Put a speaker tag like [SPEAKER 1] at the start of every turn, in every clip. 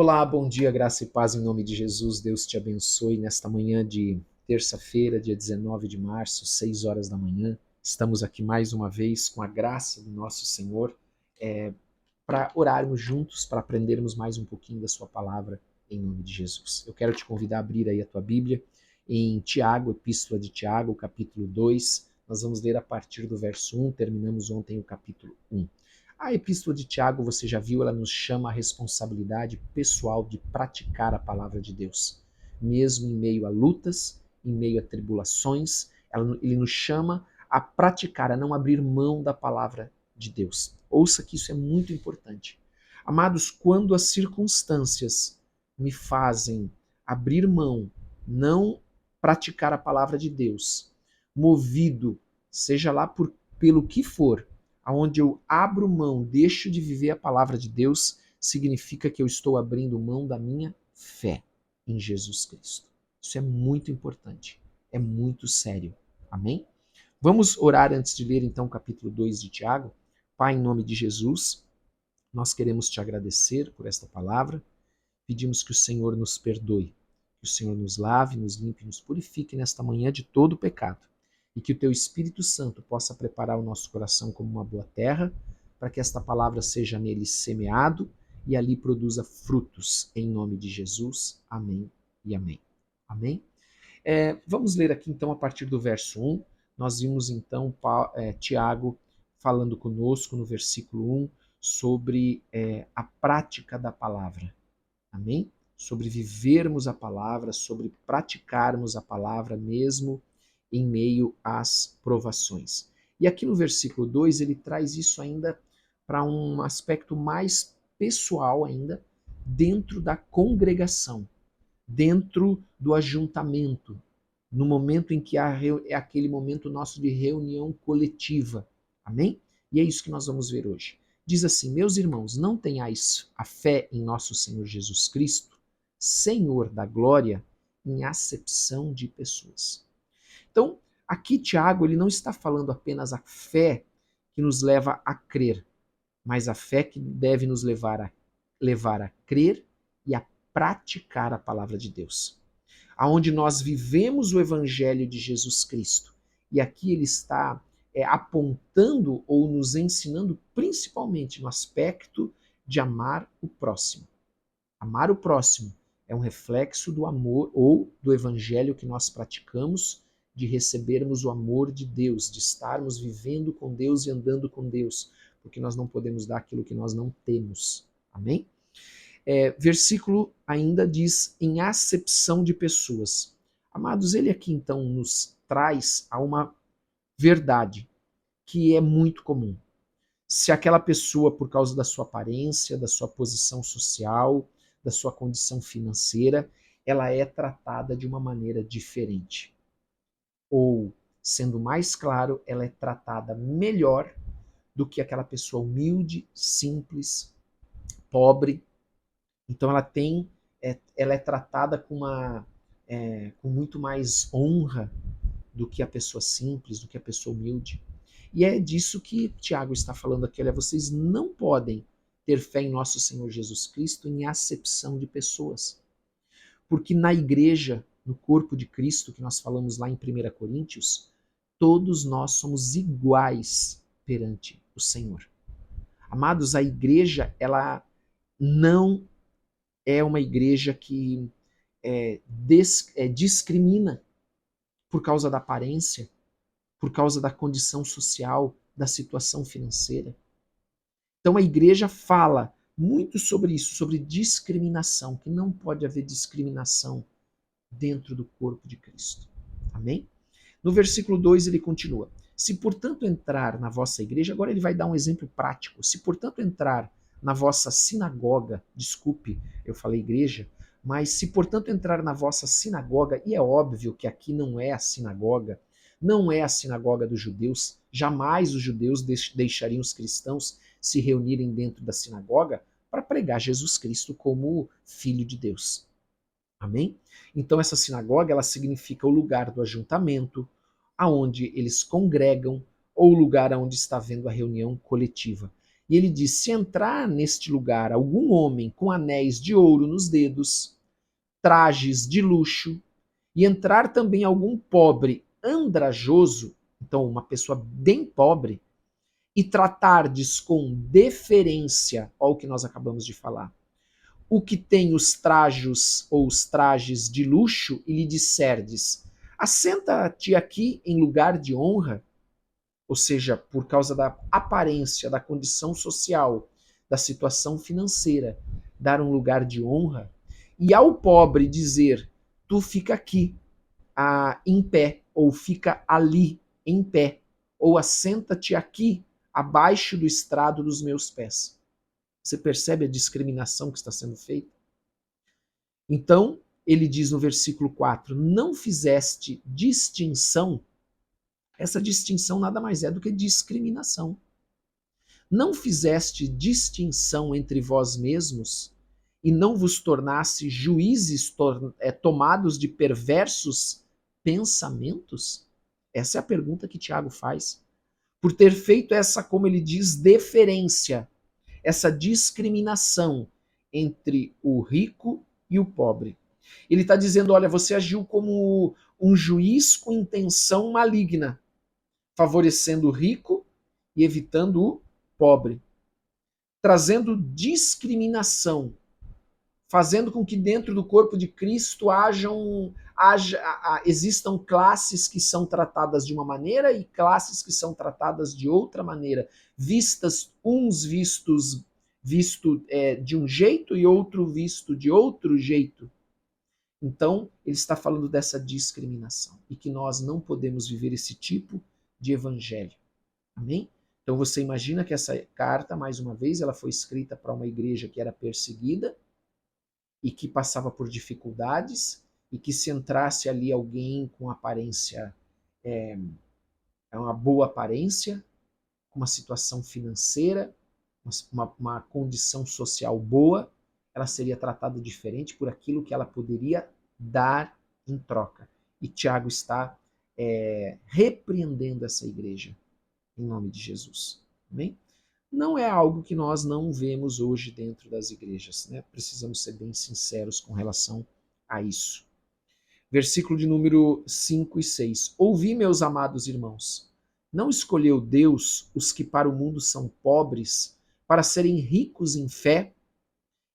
[SPEAKER 1] Olá, bom dia, graça e paz em nome de Jesus. Deus te abençoe nesta manhã de terça-feira, dia 19 de março, 6 horas da manhã. Estamos aqui mais uma vez com a graça do nosso Senhor para orarmos juntos, para aprendermos mais um pouquinho da sua palavra em nome de Jesus. Eu quero te convidar a abrir aí a tua Bíblia em Tiago, Epístola de Tiago, capítulo 2. Nós vamos ler a partir do verso 1, terminamos ontem o capítulo 1. A Epístola de Tiago, você já viu, ela nos chama a responsabilidade pessoal de praticar a palavra de Deus. Mesmo em meio a lutas, em meio a tribulações, ele nos chama a praticar, a não abrir mão da palavra de Deus. Ouça que isso é muito importante. Amados, quando as circunstâncias me fazem abrir mão, não praticar a palavra de Deus, movido, seja lá pelo que for, aonde eu abro mão, deixo de viver a palavra de Deus, significa que eu estou abrindo mão da minha fé em Jesus Cristo. Isso é muito importante, é muito sério. Amém? Vamos orar antes de ler então o capítulo 2 de Tiago. Pai, em nome de Jesus, nós queremos te agradecer por esta palavra. Pedimos que o Senhor nos perdoe, que o Senhor nos lave, nos limpe, nos purifique nesta manhã de todo o pecado. E que o teu Espírito Santo possa preparar o nosso coração como uma boa terra, para que esta palavra seja nele semeado e ali produza frutos. Em nome de Jesus. Amém e amém. Amém? Vamos ler aqui então a partir do verso 1. Nós vimos então Tiago falando conosco no versículo 1 sobre a prática da palavra. Amém? Sobre vivermos a palavra, sobre praticarmos a palavra mesmo em meio às provações. E aqui no versículo 2 ele traz isso ainda para um aspecto mais pessoal ainda, dentro da congregação, dentro do ajuntamento, no momento em que é aquele momento nosso de reunião coletiva. Amém? E é isso que nós vamos ver hoje. Diz assim: meus irmãos, não tenhais a fé em nosso Senhor Jesus Cristo, Senhor da glória, em acepção de pessoas. Então, aqui Tiago, ele não está falando apenas a fé que nos leva a crer, mas a fé que deve nos levar a crer e a praticar a palavra de Deus. Aonde nós vivemos o evangelho de Jesus Cristo. E aqui ele está apontando ou nos ensinando principalmente no aspecto de amar o próximo. Amar o próximo é um reflexo do amor ou do evangelho que nós praticamos, de recebermos o amor de Deus, de estarmos vivendo com Deus e andando com Deus, porque nós não podemos dar aquilo que nós não temos. Amém? Versículo ainda diz em acepção de pessoas. Amados, ele aqui então nos traz a uma verdade que é muito comum. Se aquela pessoa, por causa da sua aparência, da sua posição social, da sua condição financeira, ela é tratada de uma maneira diferente. Ou, sendo mais claro, ela é tratada melhor do que aquela pessoa humilde, simples, pobre. Então ela é tratada com muito mais honra do que a pessoa simples, do que a pessoa humilde. E é disso que Tiago está falando aqui. Olha, vocês não podem ter fé em nosso Senhor Jesus Cristo em acepção de pessoas. Porque na igreja, no corpo de Cristo, que nós falamos lá em 1 Coríntios, todos nós somos iguais perante o Senhor. Amados, a igreja, ela não é uma igreja que discrimina por causa da aparência, por causa da condição social, da situação financeira. Então a igreja fala muito sobre isso, sobre discriminação, que não pode haver discriminação dentro do corpo de Cristo. Amém? No versículo 2 ele continua: se portanto entrar na vossa igreja, agora ele vai dar um exemplo prático, se portanto entrar na vossa sinagoga, desculpe, eu falei igreja, mas se portanto entrar na vossa sinagoga, e é óbvio que aqui não é a sinagoga, não é a sinagoga dos judeus, jamais os judeus deixariam os cristãos se reunirem dentro da sinagoga para pregar Jesus Cristo como Filho de Deus. Amém? Então essa sinagoga, ela significa o lugar do ajuntamento, aonde eles congregam, ou o lugar onde está havendo a reunião coletiva. E ele diz: se entrar neste lugar algum homem com anéis de ouro nos dedos, trajes de luxo, e entrar também algum pobre andrajoso, então uma pessoa bem pobre, e tratardes com deferência, ao que nós acabamos de falar, o que tem os trajos ou os trajes de luxo, e lhe disserdes: assenta-te aqui em lugar de honra, ou seja, por causa da aparência, da condição social, da situação financeira, dar um lugar de honra, e ao pobre dizer: tu fica aqui, em pé, ou fica ali, em pé, ou assenta-te aqui, abaixo do estrado dos meus pés. Você percebe a discriminação que está sendo feita? Então, ele diz no versículo 4: não fizeste distinção. Essa distinção nada mais é do que discriminação. Não fizeste distinção entre vós mesmos e não vos tornasse juízes tomados de perversos pensamentos? Essa é a pergunta que Tiago faz. Por ter feito essa, como ele diz, deferência, essa discriminação entre o rico e o pobre. Ele está dizendo: olha, você agiu como um juiz com intenção maligna, favorecendo o rico e evitando o pobre, trazendo discriminação, fazendo com que dentro do corpo de Cristo existam classes que são tratadas de uma maneira e classes que são tratadas de outra maneira, visto de um jeito e outro visto de outro jeito. Então, ele está falando dessa discriminação e que nós não podemos viver esse tipo de evangelho. Amém? Então você imagina que essa carta, mais uma vez, ela foi escrita para uma igreja que era perseguida e que passava por dificuldades, e que se entrasse ali alguém com aparência, uma boa aparência, com uma situação financeira, uma condição social boa, ela seria tratada diferente por aquilo que ela poderia dar em troca. E Tiago está repreendendo essa igreja, em nome de Jesus. Amém? Não é algo que nós não vemos hoje dentro das igrejas, né? Precisamos ser bem sinceros com relação a isso. Versículo de número 5 e 6. Ouvi, meus amados irmãos, não escolheu Deus os que para o mundo são pobres, para serem ricos em fé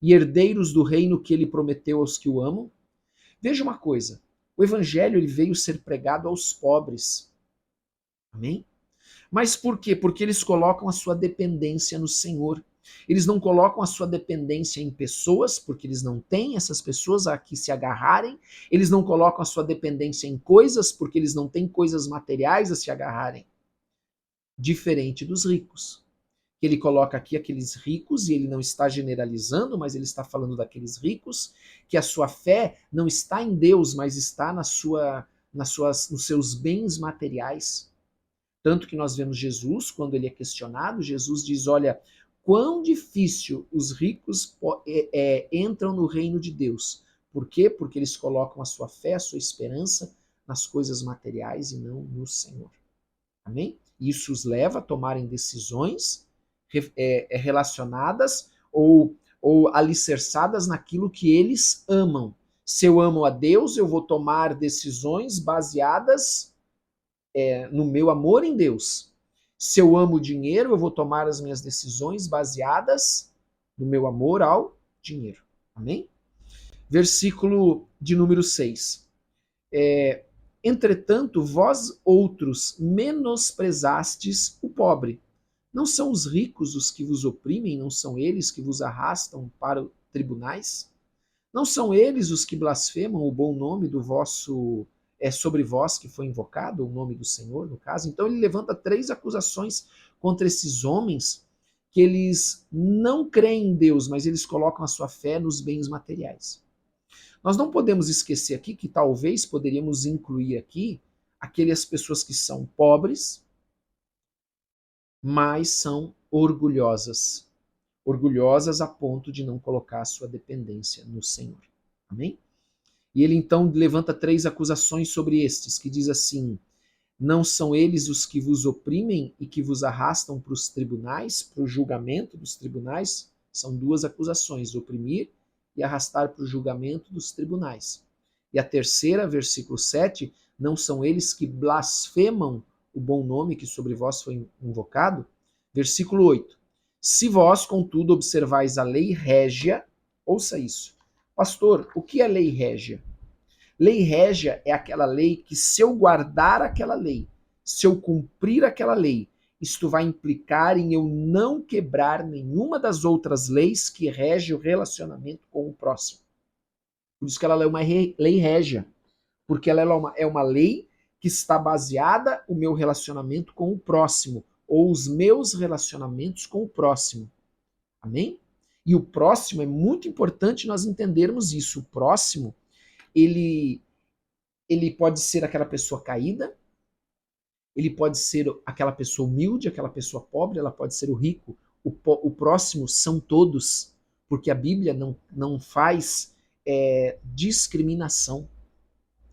[SPEAKER 1] e herdeiros do reino que ele prometeu aos que o amam? Veja uma coisa, o evangelho ele veio ser pregado aos pobres. Amém? Mas por quê? Porque eles colocam a sua dependência no Senhor. Eles não colocam a sua dependência em pessoas, porque eles não têm essas pessoas a que se agarrarem. Eles não colocam a sua dependência em coisas, porque eles não têm coisas materiais a se agarrarem. Diferente dos ricos. Ele coloca aqui aqueles ricos, e ele não está generalizando, mas ele está falando daqueles ricos, que a sua fé não está em Deus, mas está nos seus bens materiais. Tanto que nós vemos Jesus, quando ele é questionado, Jesus diz: olha, quão difícil os ricos entram no reino de Deus. Por quê? Porque eles colocam a sua fé, a sua esperança nas coisas materiais e não no Senhor. Amém? Isso os leva a tomarem decisões relacionadas ou alicerçadas naquilo que eles amam. Se eu amo a Deus, eu vou tomar decisões baseadas no meu amor em Deus. Se eu amo o dinheiro, eu vou tomar as minhas decisões baseadas no meu amor ao dinheiro. Amém? Versículo de número 6. Entretanto, vós outros menosprezastes o pobre. Não são os ricos os que vos oprimem? Não são eles que vos arrastam para os tribunais? Não são eles os que blasfemam o bom nome do vosso sobre vós que foi invocado, o nome do Senhor, no caso? Então ele levanta 3 acusações contra esses homens que eles não creem em Deus, mas eles colocam a sua fé nos bens materiais. Nós não podemos esquecer aqui que talvez poderíamos incluir aqui aquelas pessoas que são pobres, mas são orgulhosas. Orgulhosas a ponto de não colocar a sua dependência no Senhor. Amém? E ele então levanta 3 acusações sobre estes, que diz assim: Não são eles os que vos oprimem e que vos arrastam para os tribunais, para o julgamento dos tribunais? São duas acusações: oprimir e arrastar para o julgamento dos tribunais. E a terceira, versículo 7, não são eles que blasfemam o bom nome que sobre vós foi invocado? Versículo 8. Se vós, contudo, observais a lei régia, ouça isso. Pastor, o que é lei régia? Lei régia é aquela lei que, se eu guardar aquela lei, se eu cumprir aquela lei, isto vai implicar em eu não quebrar nenhuma das outras leis que rege o relacionamento com o próximo. Por isso que ela é uma lei régia, porque ela é uma lei que está baseada o meu relacionamento com o próximo, ou os meus relacionamentos com o próximo. Amém? E o próximo, é muito importante nós entendermos isso. O próximo, ele pode ser aquela pessoa caída, ele pode ser aquela pessoa humilde, aquela pessoa pobre, ela pode ser o rico. O próximo são todos, porque a Bíblia não faz discriminação.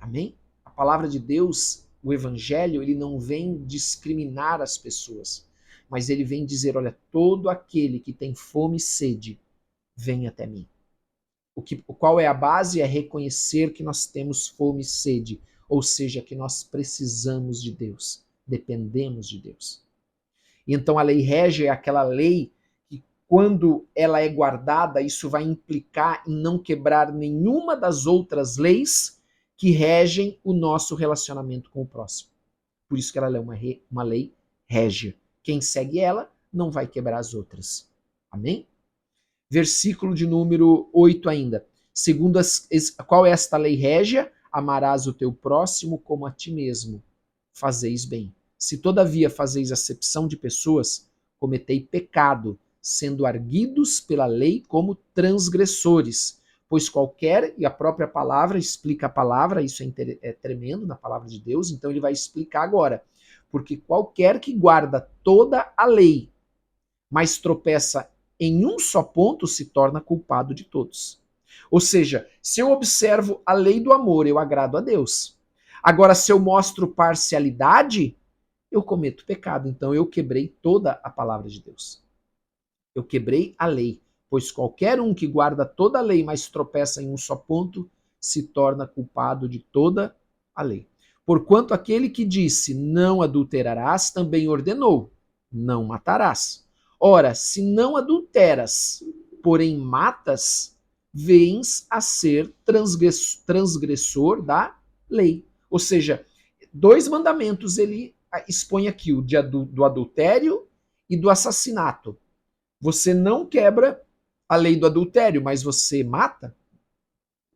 [SPEAKER 1] Amém? A palavra de Deus, o Evangelho, ele não vem discriminar as pessoas, mas ele vem dizer, olha, todo aquele que tem fome e sede, vem até mim. Qual é a base? É reconhecer que nós temos fome e sede, ou seja, que nós precisamos de Deus, dependemos de Deus. E então a lei régia é aquela lei que, quando ela é guardada, isso vai implicar em não quebrar nenhuma das outras leis que regem o nosso relacionamento com o próximo. Por isso que ela é uma lei régia. Quem segue ela não vai quebrar as outras. Amém? Versículo de número 8 ainda. Segundo qual é esta lei régia? Amarás o teu próximo como a ti mesmo. Fazeis bem. Se todavia fazeis acepção de pessoas, cometei pecado, sendo arguidos pela lei como transgressores. Pois qualquer, e a própria palavra explica a palavra, isso é tremendo na palavra de Deus, então ele vai explicar agora. Porque qualquer que guarda toda a lei, mas tropeça em um só ponto, se torna culpado de todos. Ou seja, se eu observo a lei do amor, eu agrado a Deus. Agora, se eu mostro parcialidade, eu cometo pecado. Então, eu quebrei toda a palavra de Deus. Eu quebrei a lei. Pois qualquer um que guarda toda a lei, mas tropeça em um só ponto, se torna culpado de toda a lei. Porquanto aquele que disse não adulterarás, também ordenou: não matarás. Ora, se não adulteras, porém matas, vens a ser transgressor da lei. Ou seja, dois mandamentos ele expõe aqui: o do adultério e do assassinato. Você não quebra a lei do adultério, mas você mata,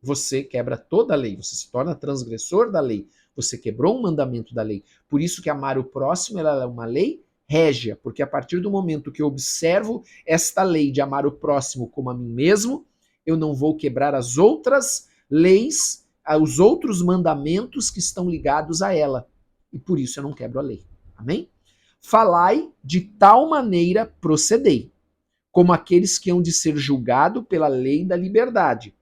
[SPEAKER 1] você quebra toda a lei, você se torna transgressor da lei, você quebrou um mandamento da lei. Por isso que amar o próximo ela é uma lei régia, porque a partir do momento que eu observo esta lei de amar o próximo como a mim mesmo, eu não vou quebrar as outras leis, os outros mandamentos que estão ligados a ela. E por isso eu não quebro a lei. Amém? Falai de tal maneira procedei, como aqueles que hão de ser julgados pela lei da liberdade,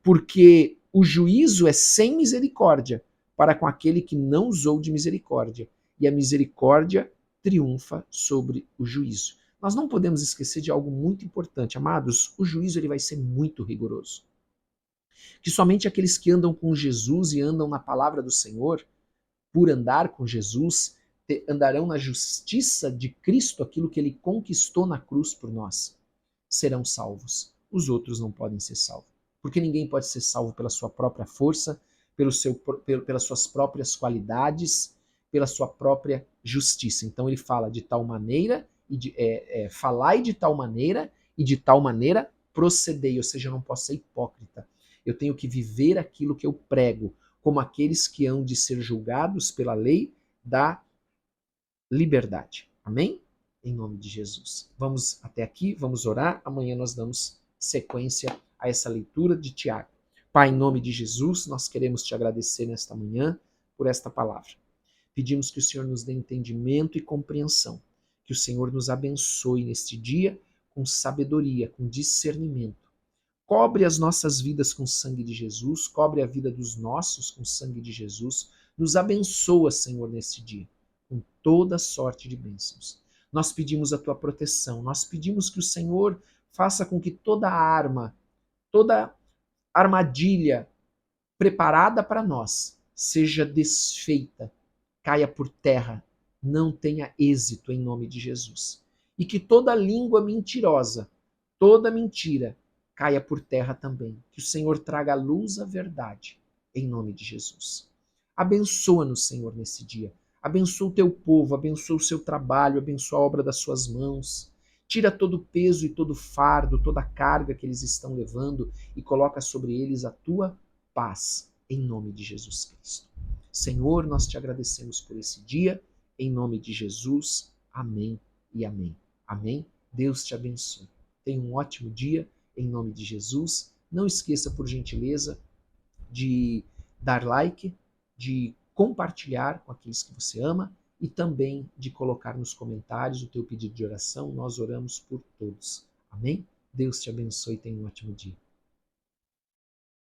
[SPEAKER 1] porque o juízo é sem misericórdia para com aquele que não usou de misericórdia, e a misericórdia triunfa sobre o juízo. Nós não podemos esquecer de algo muito importante, amados, o juízo ele vai ser muito rigoroso. Que somente aqueles que andam com Jesus e andam na palavra do Senhor, por andar com Jesus, andarão na justiça de Cristo, aquilo que ele conquistou na cruz por nós, serão salvos. Os outros não podem ser salvos. Porque ninguém pode ser salvo pela sua própria força, pelas suas próprias qualidades, pela sua própria justiça. Então ele fala de tal maneira, falai de tal maneira, e de tal maneira procedei. Ou seja, eu não posso ser hipócrita. Eu tenho que viver aquilo que eu prego, como aqueles que hão de ser julgados pela lei da liberdade. Amém? Em nome de Jesus. Vamos até aqui, vamos orar. Amanhã nós damos sequência a essa leitura de Tiago. Pai, em nome de Jesus, nós queremos te agradecer nesta manhã por esta palavra. Pedimos que o Senhor nos dê entendimento e compreensão, que o Senhor nos abençoe neste dia com sabedoria, com discernimento. Cobre as nossas vidas com o sangue de Jesus, cobre a vida dos nossos com o sangue de Jesus, Nos abençoa, Senhor, neste dia, com toda sorte de bênçãos. Nós pedimos a tua proteção, nós pedimos que o Senhor faça com que toda arma, toda armadilha preparada para nós seja desfeita, caia por terra, não tenha êxito em nome de Jesus. E que toda língua mentirosa, toda mentira, caia por terra também. Que o Senhor traga à luz a verdade, em nome de Jesus. Abençoa-nos, Senhor, nesse dia. Abençoa o teu povo, abençoa o seu trabalho, abençoa a obra das suas mãos. Tira todo o peso e todo o fardo, toda a carga que eles estão levando e coloca sobre eles a tua paz, em nome de Jesus Cristo. Senhor, nós te agradecemos por esse dia, em nome de Jesus. Amém e amém. Amém. Deus te abençoe. Tenha um ótimo dia, em nome de Jesus. Não esqueça, por gentileza, de dar like, de compartilhar com aqueles que você ama e também de colocar nos comentários o teu pedido de oração. Nós oramos por todos. Amém? Deus te abençoe e tenha um ótimo dia.